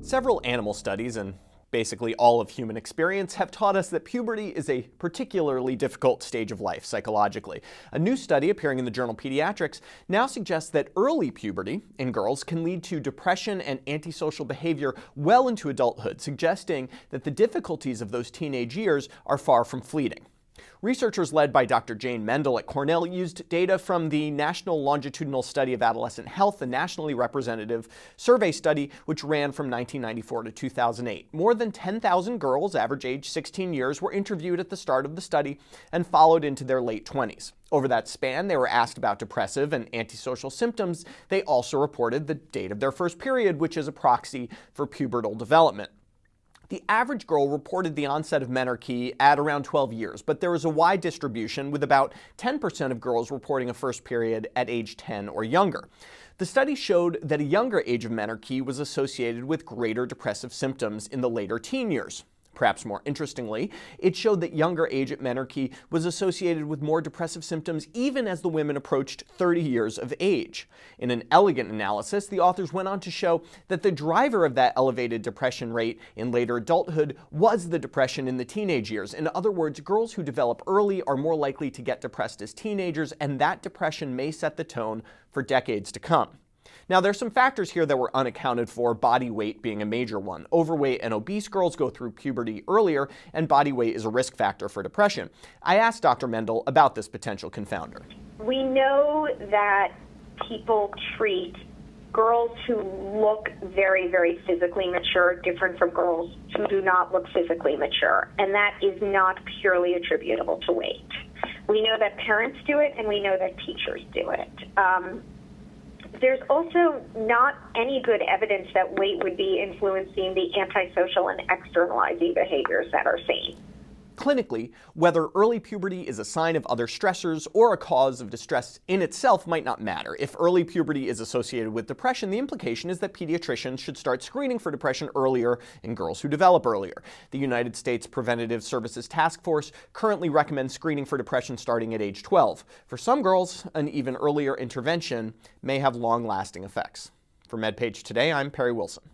Several animal studies and basically all of human experience have taught us that puberty is a particularly difficult stage of life psychologically. A new study appearing in the journal Pediatrics now suggests that early puberty in girls can lead to depression and antisocial behavior well into adulthood, suggesting that the difficulties of those teenage years are far from fleeting. Researchers led by Dr. Jane Mendel at Cornell used data from the National Longitudinal Study of Adolescent Health, a nationally representative survey study which ran from 1994 to 2008. More than 10,000 girls, average age 16 years, were interviewed at the start of the study and followed into their late 20s. Over that span, they were asked about depressive and antisocial symptoms. They also reported the date of their first period, which is a proxy for pubertal development. The average girl reported the onset of menarche at around 12 years, but there is a wide distribution, with about 10% of girls reporting a first period at age 10 or younger. The study showed that a younger age of menarche was associated with greater depressive symptoms in the later teen years. Perhaps more interestingly, it showed that younger age at menarche was associated with more depressive symptoms even as the women approached 30 years of age. In an elegant analysis, the authors went on to show that the driver of that elevated depression rate in later adulthood was the depression in the teenage years. In other words, girls who develop early are more likely to get depressed as teenagers, and that depression may set the tone for decades to come. Now, there's some factors here that were unaccounted for, body weight being a major one. Overweight and obese girls go through puberty earlier, and body weight is a risk factor for depression. I asked Dr. Mendel about this potential confounder. We know that people treat girls who look very, very physically mature different from girls who do not look physically mature, and that is not purely attributable to weight. We know that parents do it, and we know that teachers do it. There's also not any good evidence that weight would be influencing the antisocial and externalizing behaviors that are seen. Clinically, whether early puberty is a sign of other stressors or a cause of distress in itself might not matter. If early puberty is associated with depression, the implication is that pediatricians should start screening for depression earlier in girls who develop earlier. The United States Preventative Services Task Force currently recommends screening for depression starting at age 12. For some girls, an even earlier intervention may have long-lasting effects. For MedPage Today, I'm Perry Wilson.